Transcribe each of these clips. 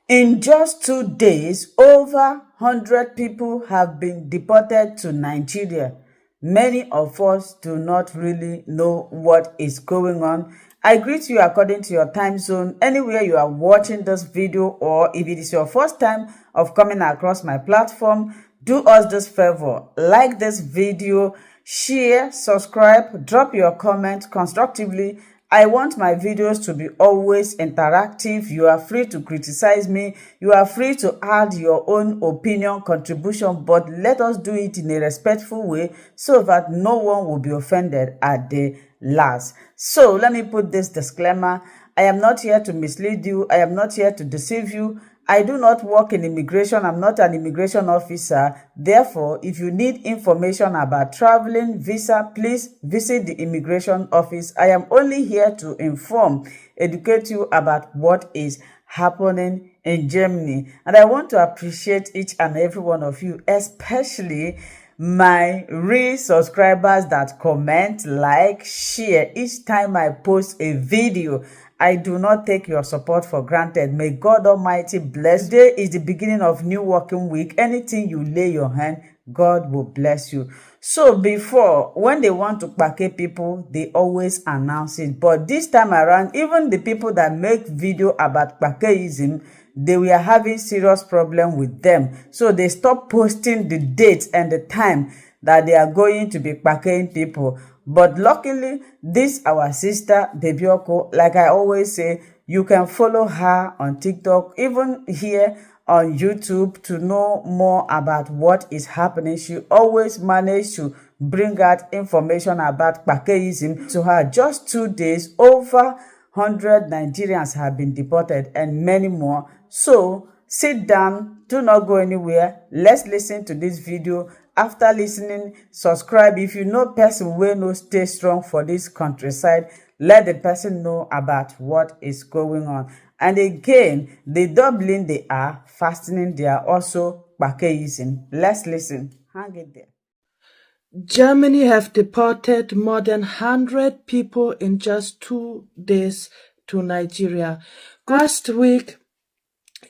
In just 2 days, over 100 people have been deported to Nigeria. Many of us do not really know what is going on. I greet you according to your time zone, anywhere you are watching this video, or if it is your first time of coming across my platform, do us this favor, like this video, share, subscribe, drop your comment constructively. I want my videos to be always interactive. You are free to criticize me. You are free to add your own opinion, contribution, but let us do it in a respectful way so that no one will be offended at the last. So let me put this disclaimer. I am not here to mislead you. I am not here to deceive you. I do not work in immigration. I'm not an immigration officer. Therefore, if you need information about traveling, visa, please visit the immigration office. I am only here to inform, educate you about what is happening in Germany. And I want to appreciate each and every one of you, especially my real subscribers that comment, like, share each time I post a video. I do not take your support for granted. May God Almighty bless. Today is the beginning of new working week. Anything you lay your hand, God will bless you. So before, when they want to kpake people, they always announce it. But this time around, even the people that make video about kpakeism, they were having serious problem with them. So they stopped posting the date and the time that they are going to be kpakeing people. But luckily, this our sister DÈP0RT, like I always say, you can follow her on TikTok, even here on YouTube, to know more about what is happening. She always managed to bring out information about kpakeism to her. Just 2 days, over 100 Nigerians have been deported and many more. So sit down, do not go anywhere. Let's listen to this video. After listening, subscribe. If you know person wey no stay strong for this countryside, let the person know about what is going on. And again, the Dublin they are fastening, they are also kpakeism. Let's listen. Hang it there. Germany have deported more than 100 people in just 2 days to Nigeria. Last week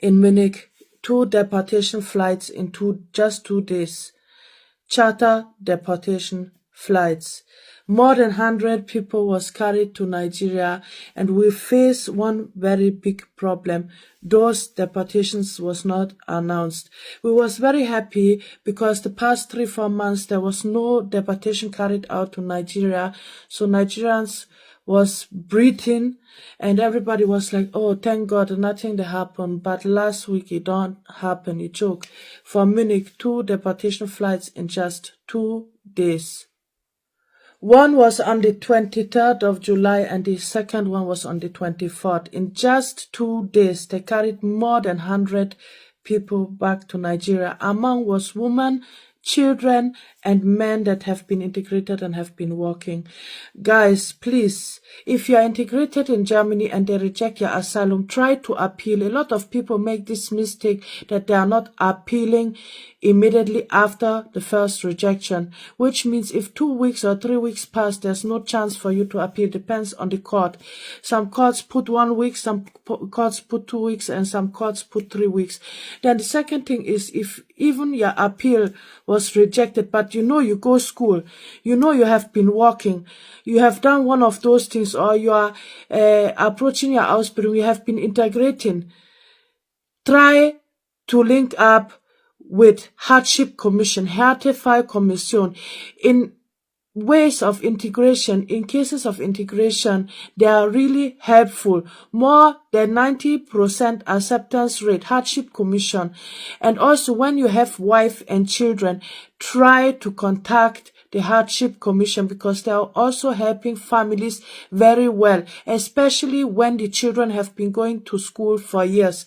in Munich, 2 deportation flights in just 2 days. Charter deportation flights. More than 100 people was carried to Nigeria, and we face one very big problem. Those deportations was not announced. We was very happy because the past 3-4 months there was no deportation carried out to Nigeria. So Nigerians was breathing and everybody was like, oh, thank God, nothing that happened. But last week it don't happen. It took from Munich 2 deportation flights in just 2 days. One was on the 23rd of July and the second one was on the 24th. In just 2 days, they carried more than 100 people back to Nigeria. Among was women, children, and men that have been integrated and have been working. Guys, please, if you are integrated in Germany and they reject your asylum, try to appeal. A lot of people make this mistake that they are not appealing immediately after the first rejection, which means if 2 weeks or 3 weeks pass, there's no chance for you to appeal. Depends on the court. Some courts put 1 week, some courts put 2 weeks, and some courts put 3 weeks. Then the second thing is, if even your appeal was rejected, but you know you go school, you know you have been working, you have done one of those things, or you are approaching your Ausbildung, you have been integrating, try to link up with Hardship Commission, Härtefallkommission. In ways of integration, in cases of integration, they are really helpful. More than 90% acceptance rate, Hardship Commission. And also when you have wife and children, try to contact the Hardship Commission because they are also helping families very well, especially when the children have been going to school for years.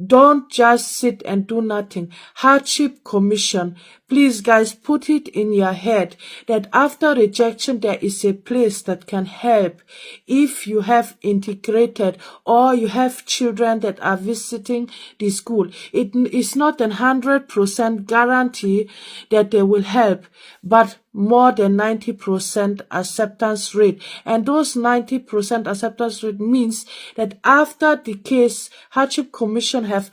Don't just sit and do nothing. Hardship Commission, Please, guys, put it in your head that after rejection, there is a place that can help if you have integrated or you have children that are visiting the school. It is not 100% guarantee that they will help, but more than 90% acceptance rate. And those 90% acceptance rate means that after the case, Hardship Commission have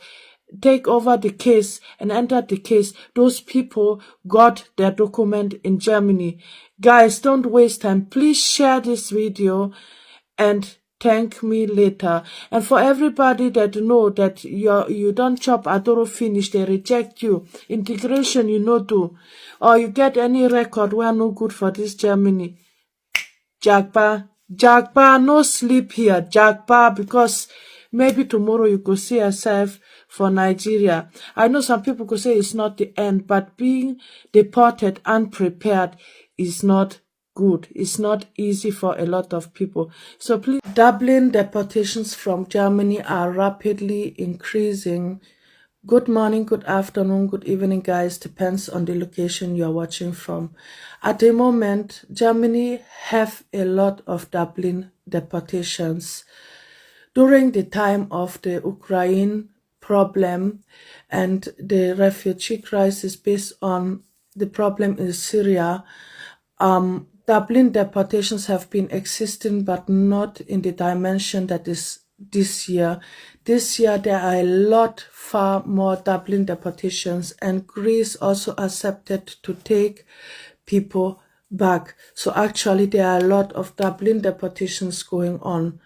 take over the case and enter the case, those people got their document in Germany. Guys, don't waste time. Please share this video and thank me later. And for everybody that know that you don't chop Adoro finish, they reject you. Integration you no do. Or you get any record where no good for this Germany. Jagba, no sleep here. Jagba, because maybe tomorrow you could see yourself for Nigeria. I know some people could say it's not the end, but being deported unprepared is not good. It's not easy for a lot of people. So please, Dublin deportations from Germany are rapidly increasing. Good morning, good afternoon, good evening, guys. Depends on the location you're watching from. At the moment, Germany have a lot of Dublin deportations. During the time of the Ukraine problem and the refugee crisis based on the problem in Syria, Dublin deportations have been existing, but not in the dimension that is this year. This year, there are a lot, far more Dublin deportations, and Greece also accepted to take people back. So actually, there are a lot of Dublin deportations going on.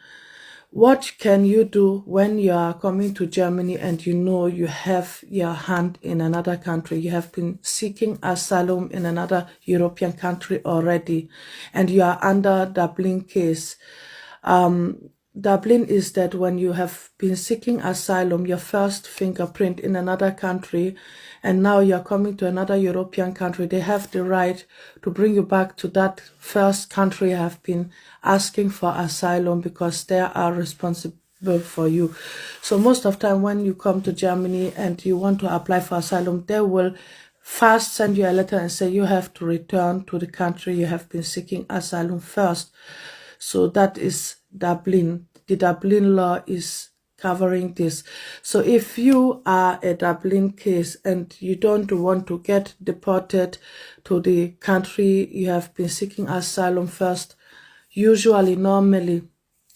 What can you do when you are coming to Germany and you know you have your hand in another country? You have been seeking asylum in another European country already, and you are under Dublin case. Dublin is that when you have been seeking asylum, your first fingerprint in another country, and now you're coming to another European country, they have the right to bring you back to that first country you have been asking for asylum, because they are responsible for you. So most of the time when you come to Germany and you want to apply for asylum, they will first send you a letter and say you have to return to the country you have been seeking asylum first. So that is Dublin. The Dublin law is covering this. So if you are a Dublin case and you don't want to get deported to the country you have been seeking asylum first, normally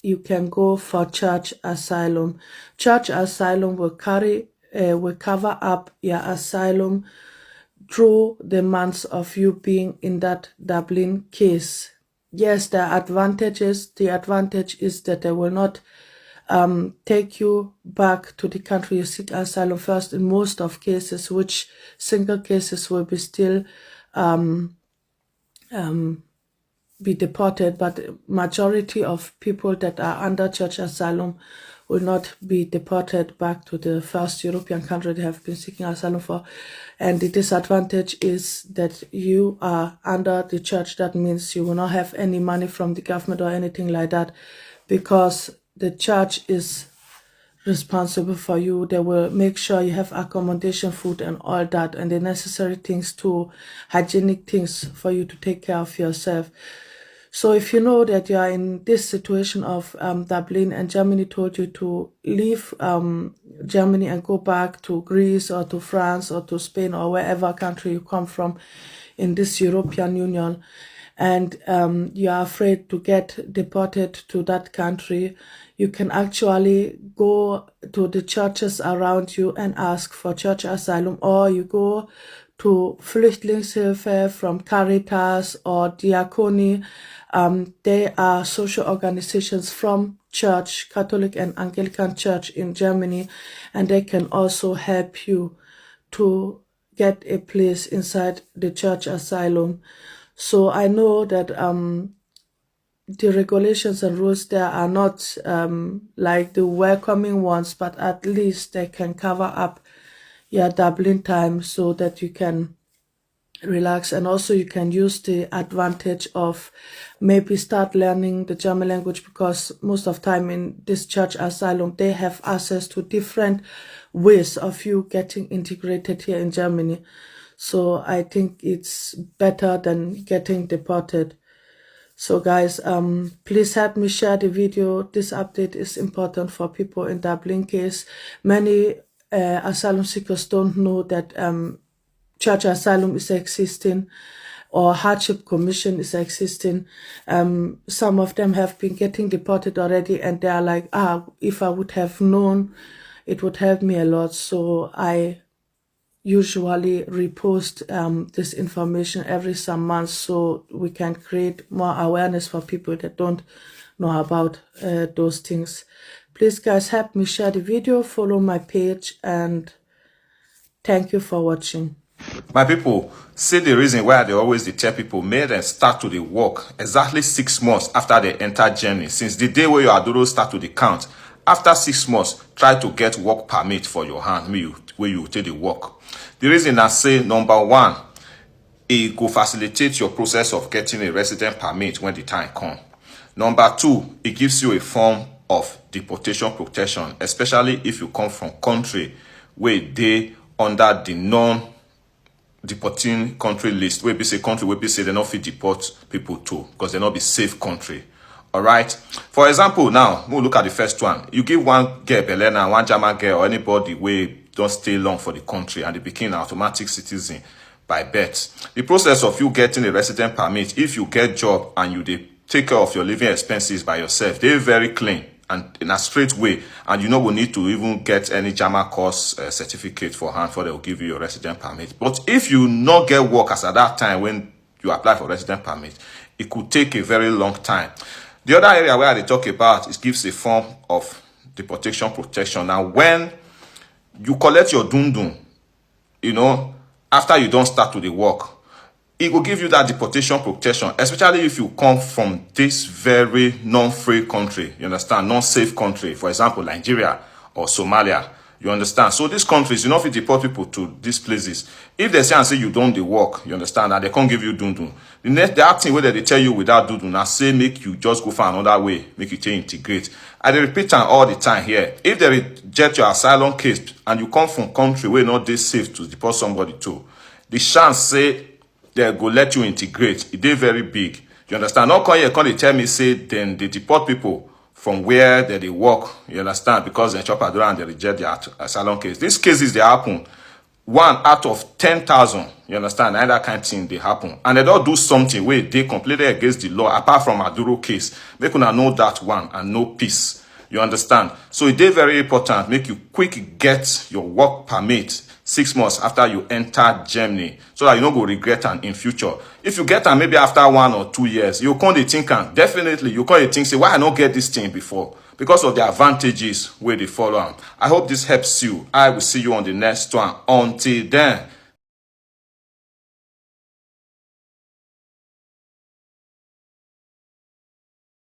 you can go for church asylum. Church asylum will cover up your asylum through the months of you being in that Dublin case. Yes, there are advantages. The advantage is that they will not take you back to the country you seek asylum first in most of cases, which single cases will be still be deported, but majority of people that are under church asylum will not be deported back to the first European country they have been seeking asylum for. And the disadvantage is that you are under the church. That means you will not have any money from the government or anything like that, because the church is responsible for you. They will make sure you have accommodation, food, and all that, and the necessary things too, hygienic things for you to take care of yourself. So if you know that you are in this situation of Dublin and Germany told you to leave Germany and go back to Greece or to France or to Spain or wherever country you come from in this European Union, and you are afraid to get deported to that country, you can actually go to the churches around you and ask for church asylum, or you go to Flüchtlingshilfe from Caritas or Diakoni. They are social organizations from church, Catholic and Anglican Church in Germany, and they can also help you to get a place inside the church asylum. So I know that the regulations and rules there are not like the welcoming ones, but at least they can cover up your Dublin time so that you can relax, and also you can use the advantage of maybe start learning the German language, because most of the time in this church asylum they have access to different ways of you getting integrated here in Germany. So I think it's better than getting deported. So guys, please help me share the video. This update is important for people in Dublin case. Many asylum seekers don't know that church asylum is existing or hardship commission is existing. Some of them have been getting deported already and they are like, if I would have known, it would help me a lot. So I usually repost this information every some months so we can create more awareness for people that don't know about those things. Please guys, help me share the video, follow my page, and thank you for watching. My people, see the reason why they always tell people make them start to the work exactly 6 months after they enter Germany. Since the day where your aduro start to the count, after 6 months, try to get work permit for your hand where you take the work. The reason I say number one, it will facilitate your process of getting a resident permit when the time comes. Number two, it gives you a form of deportation protection, especially if you come from country where they under the non-deporting country list, where we say country where we say they not fit deport people to, because they not be safe country. All right. For example, now we'll look at the first one. You give one girl Belena, one German girl, or anybody where don't stay long for the country and they become an automatic citizen by birth. The process of you getting a resident permit, if you get job and you take care of your living expenses by yourself, they're very clean and in a straight way, and you know we need to even get any German course certificate for hand before they will give you your resident permit. But if you not get work as at that time when you apply for resident permit, it could take a very long time. The other area where they talk about is gives a form of deportation protection. Now, when you collect your dundun, you know, after you don't start to the work, it will give you that deportation protection, especially if you come from this very non-free country, you understand, non-safe country, for example, Nigeria or Somalia, you understand. So these countries, you know, if you deport people to these places, if they say and say you don't the work, you understand, and they can't give you dundun, the acting way that they tell you without dundun, now say make you just go for another way, make you integrate. I repeat all the time here. If they reject your asylum case and you come from country where not this safe to deport somebody to, the chance say they go let you integrate, it is very big. You understand? Not come here, come they tell me say then they deport people from where they work, you understand, because they chop adora and they reject their asylum case. These cases they happen 1 out of 10,000, you understand, and that kind of thing they happen. And they don't do something where they completely against the law, apart from Aduro case. They could know that one and no peace. You understand? So it is very important, make you quick get your work permit 6 months after you enter Germany, so that you don't go regret and in future. If you get them maybe after 1 or 2 years, you can't think and definitely you can't think say why I not get this thing before, because of the advantages where they follow. I hope this helps you. I will see you on the next one. Until then.